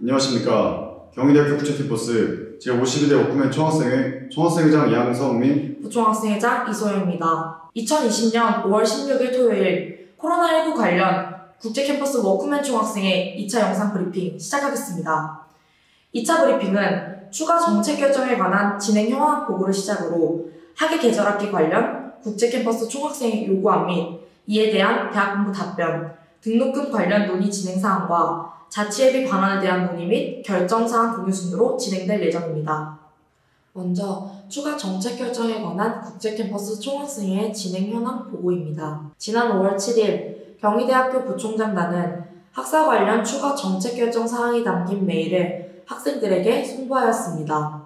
안녕하십니까. 경희대학교 국제캠퍼스 제52대 워크맨 총학생회장 양성민, 부총학생회장 이소영입니다. 2020년 5월 16일 토요일 코로나19 관련 국제캠퍼스 워크맨 총학생회 2차 영상 브리핑 시작하겠습니다. 2차 브리핑은 추가 정책 결정에 관한 진행 현황 보고를 시작으로 학예 계절학기 관련 국제캠퍼스 총학생회 요구안 및 이에 대한 대학본부 답변, 등록금 관련 논의 진행 사항과 자치예비 방안에 대한 논의 및 결정사항 공유 순으로 진행될 예정입니다. 먼저 추가 정책 결정에 관한 국제캠퍼스 총학생회 진행 현황 보고입니다. 지난 5월 7일 경희대학교 부총장단은 학사 관련 추가 정책 결정 사항이 담긴 메일을 학생들에게 송부하였습니다.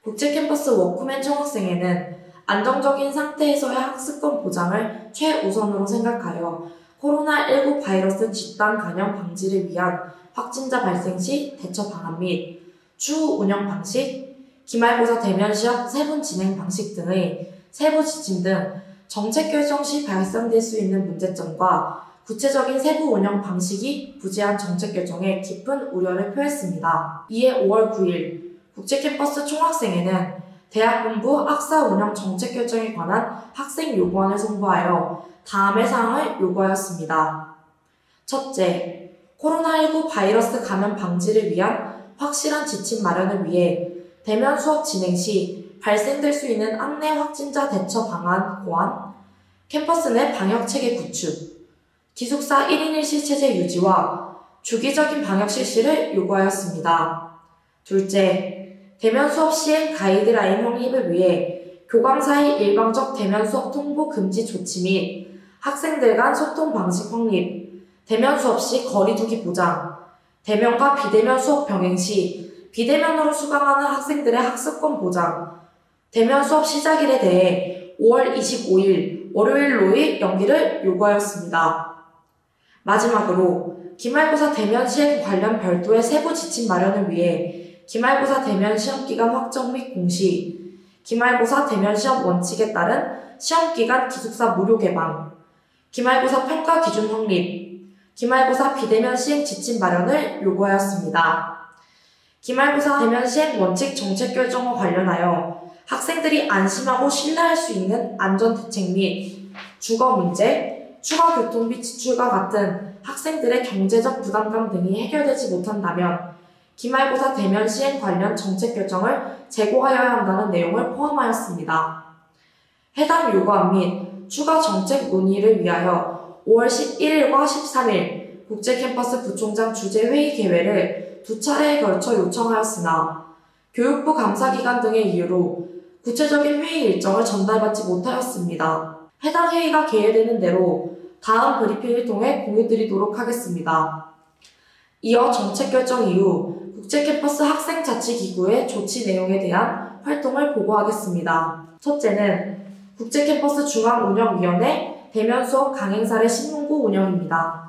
국제캠퍼스 워크맨 총학생회는 안정적인 상태에서의 학습권 보장을 최우선으로 생각하여 코로나19 바이러스 집단 감염 방지를 위한 확진자 발생 시 대처 방안 및 추후 운영 방식, 기말고사 대면 시험 세분 진행 방식 등의 세부 지침 등 정책 결정 시 발생될 수 있는 문제점과 구체적인 세부 운영 방식이 부재한 정책 결정에 깊은 우려를 표했습니다. 이에 5월 9일 국제캠퍼스 총학생회는 대학본부 학사 운영 정책 결정에 관한 학생 요구안을 송부하여 다음의 사항을 요구하였습니다. 첫째, 코로나19 바이러스 감염 방지를 위한 확실한 지침 마련을 위해 대면 수업 진행 시 발생될 수 있는 학내 확진자 대처 방안 고안, 캠퍼스 내 방역체계 구축, 기숙사 1인 1실 체제 유지와 주기적인 방역 실시를 요구하였습니다. 둘째, 대면 수업 시행 가이드라인 확립을 위해 교감사의 일방적 대면 수업 통보 금지 조치 및 학생들 간 소통 방식 확립, 대면 수업 시 거리 두기 보장, 대면과 비대면 수업 병행 시 비대면으로 수강하는 학생들의 학습권 보장, 대면 수업 시작일에 대해 5월 25일 월요일로의 연기를 요구하였습니다. 마지막으로 기말고사 대면 시행 관련 별도의 세부 지침 마련을 위해 기말고사 대면 시험기간 확정 및 공시, 기말고사 대면 시험 원칙에 따른 시험기간 기숙사 무료 개방, 기말고사 평가 기준 확립, 기말고사 비대면 시행 지침 마련을 요구하였습니다. 기말고사 대면 시행 원칙 정책 결정과 관련하여 학생들이 안심하고 신뢰할 수 있는 안전대책 및 주거 문제, 추가 교통비 지출과 같은 학생들의 경제적 부담감 등이 해결되지 못한다면 기말고사 대면 시행 관련 정책 결정을 재고하여야 한다는 내용을 포함하였습니다. 해당 요구안 및 추가 정책 논의를 위하여 5월 11일과 13일 국제캠퍼스 부총장 주재회의 개회를 두 차례에 걸쳐 요청하였으나 교육부 감사기관 등의 이유로 구체적인 회의 일정을 전달받지 못하였습니다. 해당 회의가 개회되는 대로 다음 브리핑을 통해 공유드리도록 하겠습니다. 이어 정책 결정 이후 국제캠퍼스 학생자치기구의 조치 내용에 대한 활동을 보고하겠습니다. 첫째는 국제캠퍼스 중앙운영위원회 대면 수업 강행 사례 신문고 운영입니다.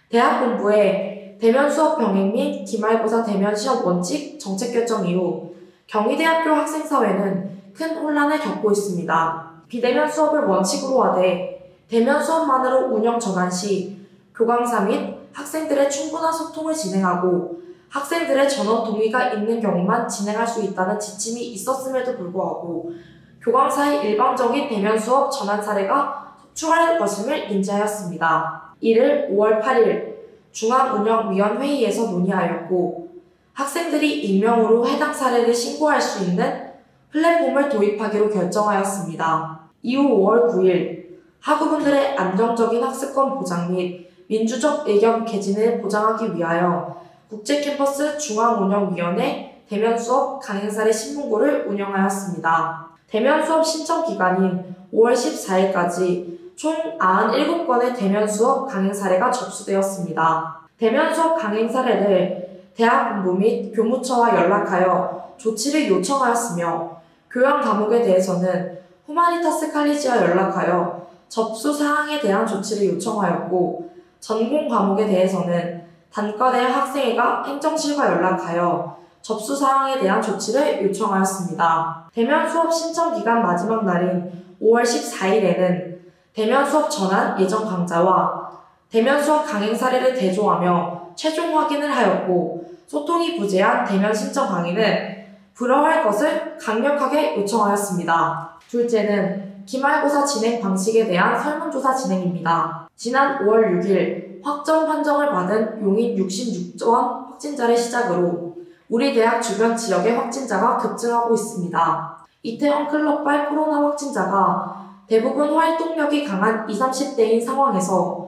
대학본부의 대면 수업 병행 및 기말고사 대면 시험 원칙 정책 결정 이후 경희대학교 학생사회는 큰 혼란을 겪고 있습니다. 비대면 수업을 원칙으로 하되 대면 수업만으로 운영 전환 시 교강사 및 학생들의 충분한 소통을 진행하고 학생들의 전원 동의가 있는 경우만 진행할 수 있다는 지침이 있었음에도 불구하고 교강사의 일방적인 대면 수업 전환 사례가 속출할 것임을 인지하였습니다. 이를 5월 8일 중앙운영위원회의에서 논의하였고 학생들이 익명으로 해당 사례를 신고할 수 있는 플랫폼을 도입하기로 결정하였습니다. 이후 5월 9일 학우분들의 안정적인 학습권 보장 및 민주적 의견 개진을 보장하기 위하여 국제캠퍼스 중앙운영위원회 대면 수업 강행 사례 신문고를 운영하였습니다. 대면 수업 신청 기간인 5월 14일까지 총 97건의 대면 수업 강행 사례가 접수되었습니다. 대면 수업 강행 사례를 대학본부 및 교무처와 연락하여 조치를 요청하였으며 교양 과목에 대해서는 후마니타스 칼리지와 연락하여 접수 사항에 대한 조치를 요청하였고 전공 과목에 대해서는 단과대 학생회가 행정실과 연락하여 접수 사항에 대한 조치를 요청하였습니다. 대면 수업 신청 기간 마지막 날인 5월 14일에는 대면 수업 전환 예정 강좌와 대면 수업 강행 사례를 대조하며 최종 확인을 하였고, 소통이 부재한 대면 신청 강의는 불허할 것을 강력하게 요청하였습니다. 둘째는 기말고사 진행 방식에 대한 설문조사 진행입니다. 지난 5월 6일 확정 판정을 받은 용인 66원 확진자를 시작으로 우리 대학 주변 지역의 확진자가 급증하고 있습니다. 이태원 클럽발 코로나 확진자가 대부분 활동력이 강한 20, 30대인 상황에서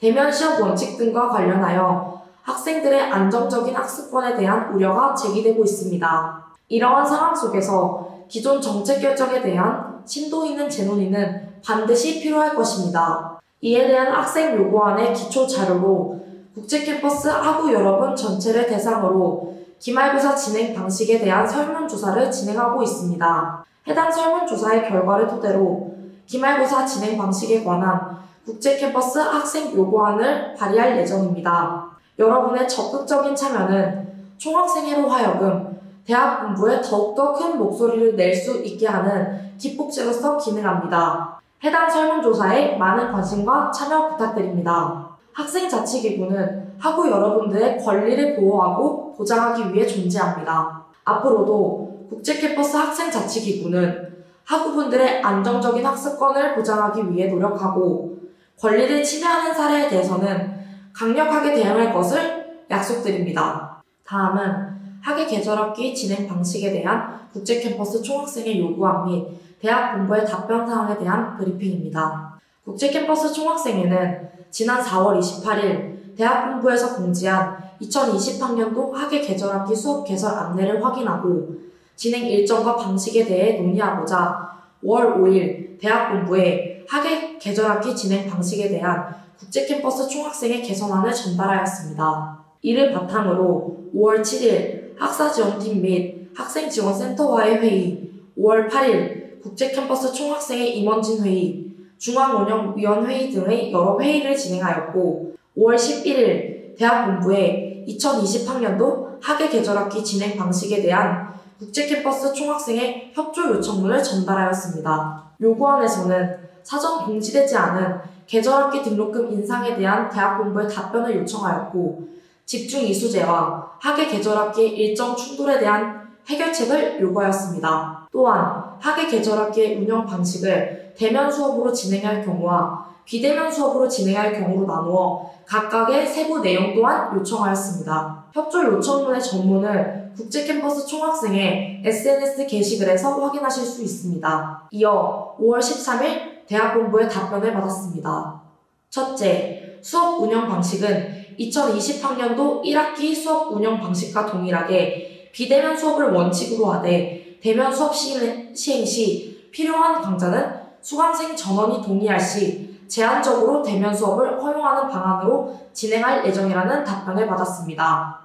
대면 시험 원칙 등과 관련하여 학생들의 안정적인 학습권에 대한 우려가 제기되고 있습니다. 이러한 상황 속에서 기존 정책 결정에 대한 심도 있는 재논의는 반드시 필요할 것입니다. 이에 대한 학생 요구안의 기초 자료로 국제캠퍼스 학우 여러분 전체를 대상으로 기말고사 진행 방식에 대한 설문조사를 진행하고 있습니다. 해당 설문조사의 결과를 토대로 기말고사 진행 방식에 관한 국제캠퍼스 학생 요구안을 발의할 예정입니다. 여러분의 적극적인 참여는 총학생회로 하여금 대학 공부에 더욱더 큰 목소리를 낼 수 있게 하는 기폭제로서 기능합니다. 해당 설문조사에 많은 관심과 참여 부탁드립니다. 학생자치기구는 학우 여러분들의 권리를 보호하고 보장하기 위해 존재합니다. 앞으로도 국제캠퍼스 학생자치기구는 학우분들의 안정적인 학습권을 보장하기 위해 노력하고 권리를 침해하는 사례에 대해서는 강력하게 대응할 것을 약속드립니다. 다음은 학예 계절학기 진행 방식에 대한 국제캠퍼스 총학생회 요구안 및 대학 본부의 답변 사항에 대한 브리핑입니다. 국제캠퍼스 총학생회는 지난 4월 28일 대학 본부에서 공지한 2020학년도 학예 계절학기 수업 개설 안내를 확인하고 진행 일정과 방식에 대해 논의하고자 5월 5일 대학 본부에 학예 계절학기 진행 방식에 대한 국제캠퍼스 총학생회 개선안을 전달하였습니다. 이를 바탕으로 5월 7일 학사지원팀 및 학생지원센터와의 회의, 5월 8일 국제캠퍼스 총학생회 임원진 회의, 중앙운영위원회의 등의 여러 회의를 진행하였고 5월 11일 대학 본부에 2020학년도 학예 계절학기 진행 방식에 대한 국제캠퍼스 총학생회 협조 요청문을 전달하였습니다. 요구안에서는 사전 공지되지 않은 계절학기 등록금 인상에 대한 대학 본부의 답변을 요청하였고 집중 이수제와 학예 계절학기의 일정 충돌에 대한 해결책을 요구하였습니다. 또한 학예 계절학기의 운영 방식을 대면 수업으로 진행할 경우와 비대면 수업으로 진행할 경우로 나누어 각각의 세부 내용 또한 요청하였습니다. 협조 요청문의 전문을 국제캠퍼스 총학생회 SNS 게시글에서 확인하실 수 있습니다. 이어 5월 13일 대학 본부의 답변을 받았습니다. 첫째, 수업 운영 방식은 2020학년도 1학기 수업 운영 방식과 동일하게 비대면 수업을 원칙으로 하되 대면 수업 시행 시 필요한 강좌는 수강생 전원이 동의할 시 제한적으로 대면 수업을 허용하는 방안으로 진행할 예정이라는 답변을 받았습니다.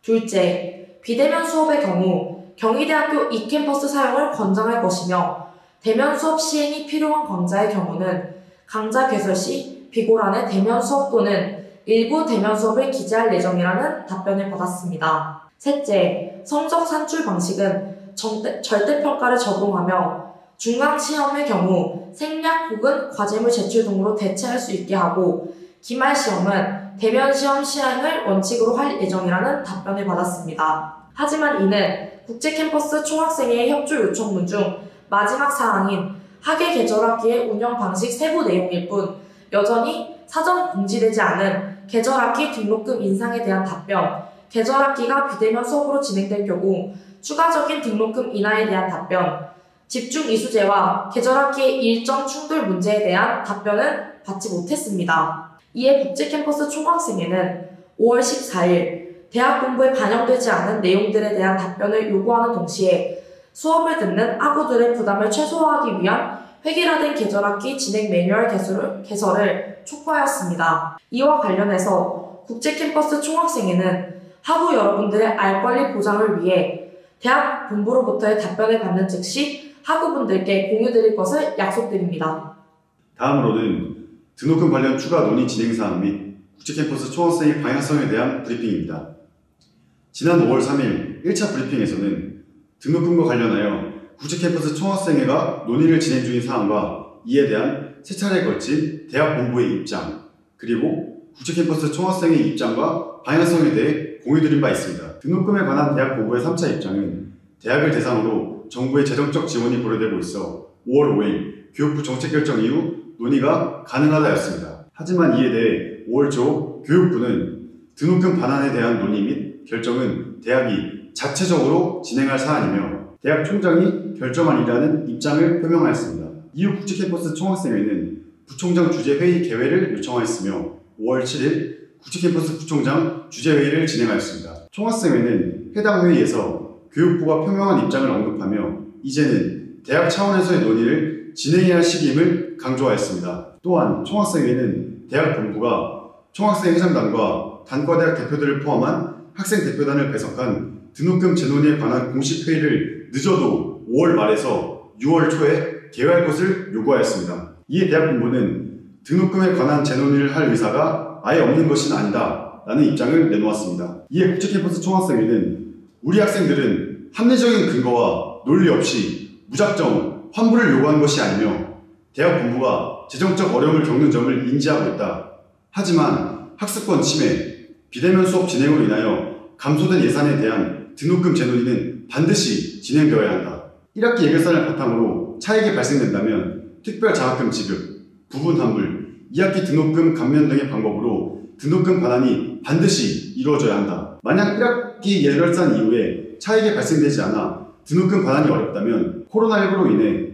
둘째, 비대면 수업의 경우 경희대학교 이캠퍼스 사용을 권장할 것이며 대면 수업 시행이 필요한 강좌의 경우는 강좌 개설 시 비고란의 대면 수업 또는 일부 대면 수업을 기재할 예정이라는 답변을 받았습니다. 셋째, 성적 산출 방식은 절대평가를 적용하며 중간시험의 경우 생략 혹은 과제물 제출 등으로 대체할 수 있게 하고 기말시험은 대면시험 시행을 원칙으로 할 예정이라는 답변을 받았습니다. 하지만 이는 국제캠퍼스 총학생회의 협조 요청문 중 마지막 사항인 학예 계절학기의 운영 방식 세부 내용일 뿐 여전히 사전 공지되지 않은 계절학기 등록금 인상에 대한 답변, 계절학기가 비대면 수업으로 진행될 경우 추가적인 등록금 인하에 대한 답변, 집중 이수제와 계절학기의 일정 충돌 문제에 대한 답변은 받지 못했습니다. 이에 국제캠퍼스 총학생회는 5월 14일 대학 본부에 반영되지 않은 내용들에 대한 답변을 요구하는 동시에 수업을 듣는 학우들의 부담을 최소화하기 위한 획일화된 계절학기 진행 매뉴얼 개설을 촉구하였습니다. 이와 관련해서 국제캠퍼스 총학생회는 학우 여러분들의 알 권리 보장을 위해 대학 본부로부터의 답변을 받는 즉시 학우분들께 공유드릴 것을 약속드립니다. 다음으로는 등록금 관련 추가 논의 진행사항 및 국제캠퍼스 총학생회 방향성에 대한 브리핑입니다. 지난 5월 3일 1차 브리핑에서는 등록금과 관련하여 국제캠퍼스 총학생회가 논의를 진행 중인 사항과 이에 대한 세 차례에 걸친 대학 본부의 입장, 그리고 국제캠퍼스 총학생의 입장과 방향성에 대해 공유드린 바 있습니다. 등록금에 관한 대학 본부의 3차 입장은 대학을 대상으로 정부의 재정적 지원이 고려되고 있어 5월 5일 교육부 정책결정 이후 논의가 가능하다였습니다. 하지만 이에 대해 5월 초 교육부는 등록금 반환에 대한 논의 및 결정은 대학이 자체적으로 진행할 사안이며 대학 총장이 결정하리라는 입장을 표명하였습니다. 이후 국제캠퍼스 총학생회는 부총장 주재회의 개회를 요청하였으며 5월 7일 국제캠퍼스 부총장 주재회의를 진행하였습니다. 총학생회는 해당 회의에서 교육부가 표명한 입장을 언급하며 이제는 대학 차원에서의 논의를 진행해야 할 시기임을 강조하였습니다. 또한 총학생회는 대학 본부가 총학생 회장단과 단과대학 대표들을 포함한 학생 대표단을 배석한 등록금 재논의에 관한 공식 회의를 늦어도 5월 말에서 6월 초에 개회할 것을 요구하였습니다. 이에 대학 본부는 등록금에 관한 재논의를 할 의사가 아예 없는 것은 아니다 라는 입장을 내놓았습니다. 이에 국제캠퍼스 총학생회는 우리 학생들은 합리적인 근거와 논리 없이 무작정 환불을 요구한 것이 아니며 대학 본부가 재정적 어려움을 겪는 점을 인지하고 있다. 하지만 학습권 침해, 비대면 수업 진행으로 인하여 감소된 예산에 대한 등록금 재논의는 반드시 진행되어야 한다. 1학기 예결산을 바탕으로 차익이 발생된다면 특별 장학금 지급, 부분 환불, 2학기 등록금 감면 등의 방법으로 등록금 반환이 반드시 이루어져야 한다. 만약 1학기 예결산 이후에 차익이 발생되지 않아 등록금 반환이 어렵다면 코로나19로 인해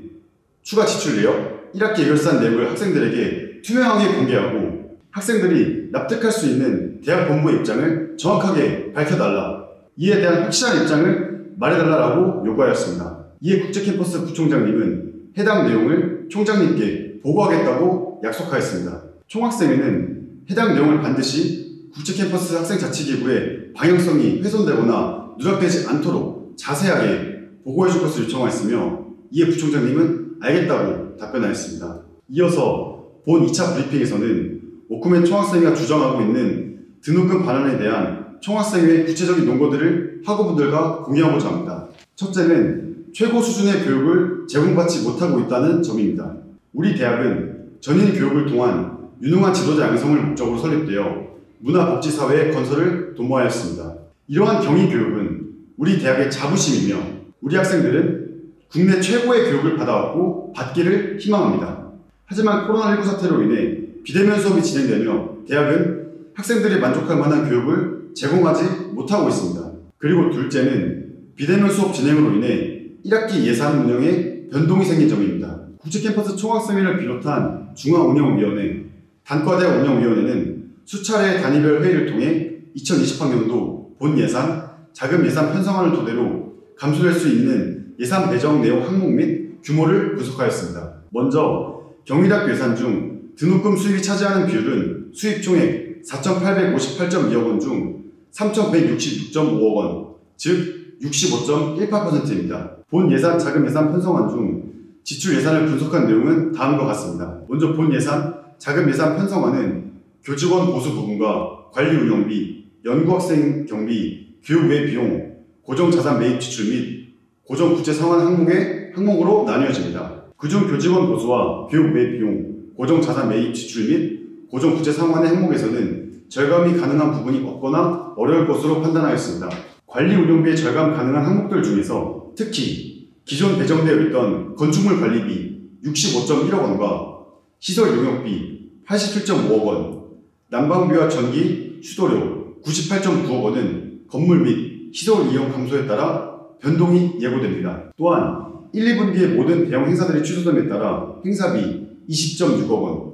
추가 지출 내역, 1학기 예결산 내역을 학생들에게 투명하게 공개하고 학생들이 납득할 수 있는 대학 본부의 입장을 정확하게 밝혀달라. 이에 대한 확실한 입장을 말해달라고 요구하였습니다. 이에 국제캠퍼스 부총장님은 해당 내용을 총장님께 보고하겠다고 약속하였습니다. 총학생회는 해당 내용을 반드시 국제캠퍼스 학생자치기구의 방향성이 훼손되거나 누락되지 않도록 자세하게 보고해줄 것을 요청하였으며 이에 부총장님은 알겠다고 답변하였습니다. 이어서 본 2차 브리핑에서는 워크맨 총학생회가 주장하고 있는 등록금 반환에 대한 총학생회의 구체적인 논거들을 학우분들과 공유하고자 합니다. 첫째는 최고 수준의 교육을 제공받지 못하고 있다는 점입니다. 우리 대학은 전인 교육을 통한 유능한 지도자 양성을 목적으로 설립되어 문화복지사회의 건설을 도모하였습니다. 이러한 경위교육은 우리 대학의 자부심이며 우리 학생들은 국내 최고의 교육을 받아왔고 받기를 희망합니다. 하지만 코로나19 사태로 인해 비대면 수업이 진행되며 대학은 학생들이 만족할 만한 교육을 제공하지 못하고 있습니다. 그리고 둘째는 비대면 수업 진행으로 인해 1학기 예산 운영에 변동이 생긴 점입니다. 국제캠퍼스 총학생회를 비롯한 중앙운영위원회, 단과대학 운영위원회는 수차례의 단위별 회의를 통해 2020학년도 본 예산, 자금 예산 편성안을 토대로 감소될 수 있는 예산 배정 내용 항목 및 규모를 분석하였습니다. 먼저 경희대학교 예산 중 등록금 수입이 차지하는 비율은 수입 총액 4,858.2억 원 중 3,166.5억 원, 즉 65.18%입니다. 본 예산, 자금 예산 편성안 중 지출 예산을 분석한 내용은 다음과 같습니다. 먼저 본 예산, 자금 예산 편성안은 교직원 보수 부분과 관리 운영비, 연구학생 경비, 교육 외 비용, 고정자산 매입 지출 및 고정부채 상환 항목으로 나뉘어집니다. 그중 교직원 보수와 교육 외 비용, 고정자산 매입 지출 및 고정부채 상환의 항목에서는 절감이 가능한 부분이 없거나 어려울 것으로 판단하였습니다. 관리 운영비의 절감 가능한 항목들 중에서 특히 기존 배정되어 있던 건축물 관리비 65.1억 원과 시설 용역비 87.5억 원, 난방비와 전기, 수도료 98.9억 원은 건물 및 시설 이용 감소에 따라 변동이 예고됩니다. 또한 1, 2분기의 모든 대형 행사들이 취소됨에 따라 행사비 20.6억 원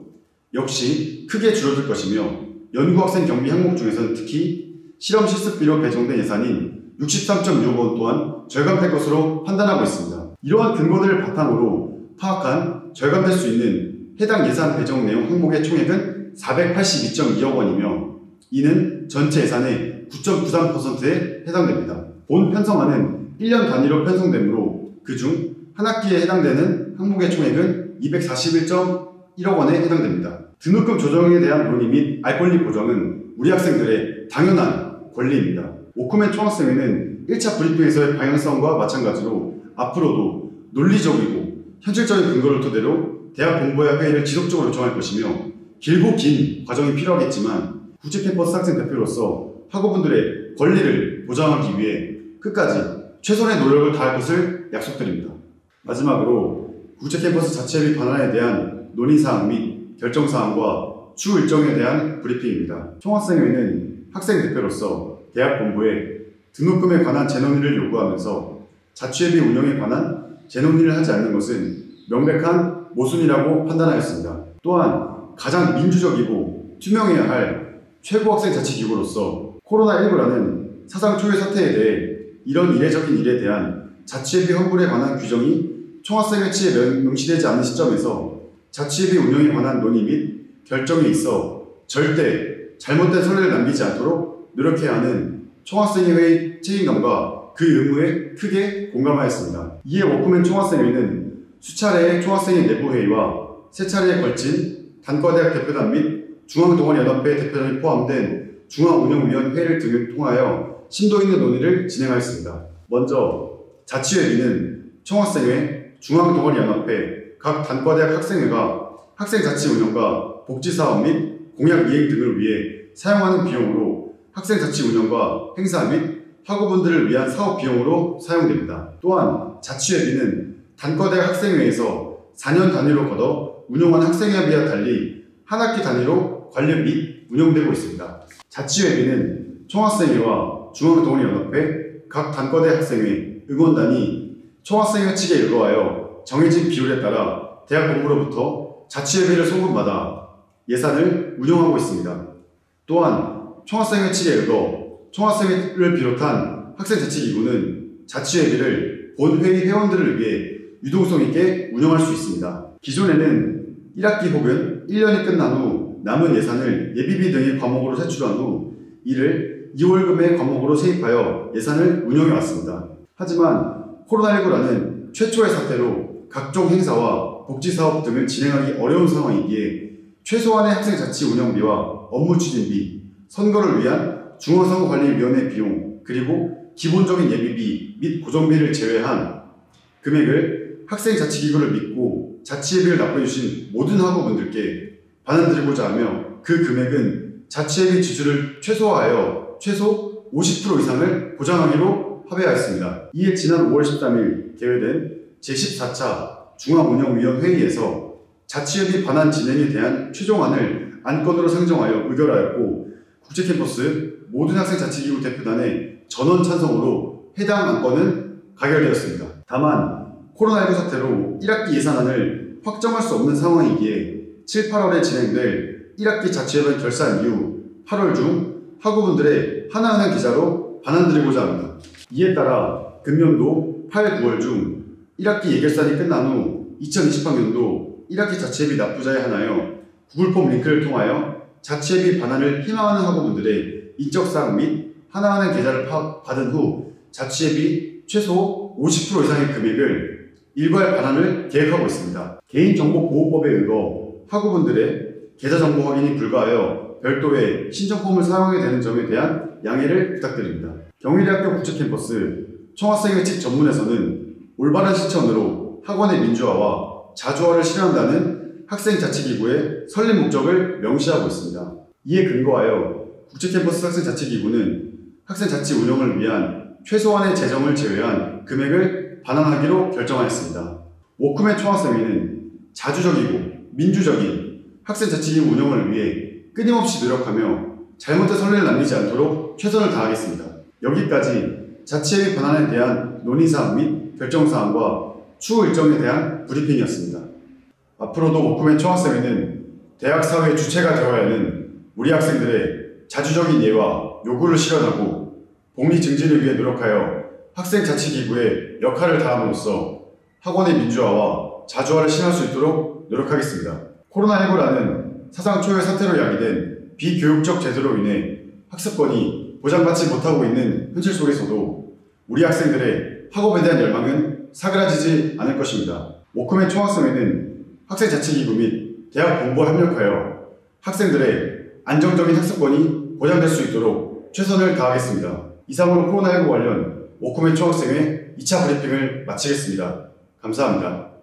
역시 크게 줄어들 것이며 연구학생 경비 항목 중에서는 특히 실험 실습비로 배정된 예산인 63.6억 원 또한 절감될 것으로 판단하고 있습니다. 이러한 근거들을 바탕으로 파악한 절감될 수 있는 해당 예산 배정 내용 항목의 총액은 482.2억 원이며 이는 전체 예산의 9.93%에 해당됩니다. 본 편성안은 1년 단위로 편성되므로 그중 한 학기에 해당되는 항목의 총액은 241.1억 원에 해당됩니다. 등록금 조정에 대한 논의 및 알 권리 보장은 우리 학생들의 당연한 권리입니다. 워크맨 총학생회는 1차 브리핑에서의 방향성과 마찬가지로 앞으로도 논리적이고 현실적인 근거를 토대로 대학 본부의 회의를 지속적으로 요청할 것이며 길고 긴 과정이 필요하겠지만 국제 캠퍼스 학생 대표로서 학우분들의 권리를 보장하기 위해 끝까지 최선의 노력을 다할 것을 약속드립니다. 마지막으로 국제 캠퍼스 자치협의 반환에 대한 논의사항 및 결정사항과 추후 일정에 대한 브리핑입니다. 총학생회는 학생 대표로서 대학 본부에 등록금에 관한 재논의를 요구하면서 자치협의 운영에 관한 재논의를 하지 않는 것은 명백한 모순이라고 판단하였습니다. 또한 가장 민주적이고 투명해야 할 최고학생 자치기구로서 코로나19라는 사상 초유의 사태에 대해 이런 이례적인 일에 대한 자치협의 환불에 관한 규정이 총학생회 치에 명시되지 않은 시점에서 자치협의 운영에 관한 논의 및 결정에 있어 절대 잘못된 선례를 남기지 않도록 노력해야 하는 총학생회의 책임감과 그 의무에 크게 공감하였습니다. 이에 워크맨 총학생회는 수차례의 총학생회 내부회의와 세차례에 걸친 단과대학 대표단 및 중앙동아리연합회 대표단이 포함된 중앙운영위원회를 등을 통하여 심도 있는 논의를 진행하였습니다. 먼저 자치협의는 총학생회, 중앙동아리연합회, 각 단과대학 학생회가 학생자치 운영과 복지사업 및 공약 이행 등을 위해 사용하는 비용으로 학생자치 운영과 행사 및 학우분들을 위한 사업 비용으로 사용됩니다. 또한 자치협의는 단과대학 학생회에서 4년 단위로 걷어 운영하는 학생회비와 달리 한 학기 단위로 관련 및 운영되고 있습니다. 자치협의는 총학생회와 중앙동아리연합회, 각 단과대 학생회, 응원단이 총학생회 측에 의거하여 정해진 비율에 따라 대학 본부로부터 자치협의를 송금받아 예산을 운영하고 있습니다. 또한 총학생회 측에 의거 총학생회를 비롯한 학생자치기구는 자치협의를 본회의 회원들을 위해 유동성 있게 운영할 수 있습니다. 기존에는 1학기 혹은 1년이 끝난 후 남은 예산을 예비비 등의 과목으로 제출한 후 이를 2월금의 과목으로 세입하여 예산을 운영해 왔습니다. 하지만 코로나19라는 최초의 사태로 각종 행사와 복지사업 등을 진행하기 어려운 상황이기에 최소한의 학생자치 운영비와 업무 추진비, 선거를 위한 중앙선거관리위원회 비용, 그리고 기본적인 예비비 및 고정비를 제외한 금액을 학생자치기구를 믿고 자치협의를 납부해주신 모든 학우분들께 반환드리고자 하며 그 금액은 자치협의 지출을 최소화하여 최소 50% 이상을 보장하기로 합의하였습니다. 이에 지난 5월 13일 개회된 제14차 중앙운영위원회의에서 자치협의 반환 진행에 대한 최종안을 안건으로 상정하여 의결하였고 국제캠퍼스 모든 학생자치기구 대표단의 전원 찬성으로 해당 안건은 가결되었습니다. 다만 코로나19 사태로 1학기 예산안을 확정할 수 없는 상황이기에 7, 8월에 진행될 1학기 자치협의 결산 이후 8월 중 학우분들의 하나은행 계좌로 반환드리고자 합니다. 이에 따라 금년도 8, 9월 중 1학기 예결산이 끝난 후 2020학년도 1학기 자치협의 납부자에 한하여 구글폼 링크를 통하여 자치협의 반환을 희망하는 학우분들의 인적사항 및 하나은행 계좌를 받은 후 자치협의 최소 50% 이상의 금액을 일괄 반환을 계획하고 있습니다. 개인정보보호법에 의거 학우분들의 계좌정보 확인이 불가하여 별도의 신청폼을 사용하게 되는 점에 대한 양해를 부탁드립니다. 경희대학교 국제캠퍼스 총학생회 측 전문에서는 올바른 실천으로 학원의 민주화와 자주화를 실현한다는 학생자치기구의 설립 목적을 명시하고 있습니다. 이에 근거하여 국제캠퍼스 학생자치기구는 학생자치 운영을 위한 최소한의 재정을 제외한 금액을 반환하기로 결정하였습니다. 워크맨 총학생회는 자주적이고 민주적인 학생자치기구 운영을 위해 끊임없이 노력하며 잘못된 선례를 남기지 않도록 최선을 다하겠습니다. 여기까지 자치협의 반환에 대한 논의사항 및 결정사항과 추후 일정에 대한 브리핑이었습니다. 앞으로도 워크맨 총학생회는 대학 사회 주체가 되어야 하는 우리 학생들의 자주적인 예와 요구를 실현하고 복리 증진을 위해 노력하여 학생자치기구의 역할을 다함으로써 학원의 민주화와 자주화를 실현할 수 있도록 노력하겠습니다. 코로나19라는 사상 초유의 사태로 야기된 비교육적 제도로 인해 학습권이 보장받지 못하고 있는 현실 속에서도 우리 학생들의 학업에 대한 열망은 사그라지지 않을 것입니다. 워크맨 총학생회는 학생자치기구 및 대학 본부와 협력하여 학생들의 안정적인 학습권이 보장될 수 있도록 최선을 다하겠습니다. 이상으로 코로나19 관련 워크맨 총학생회 2차 브리핑을 마치겠습니다. 감사합니다.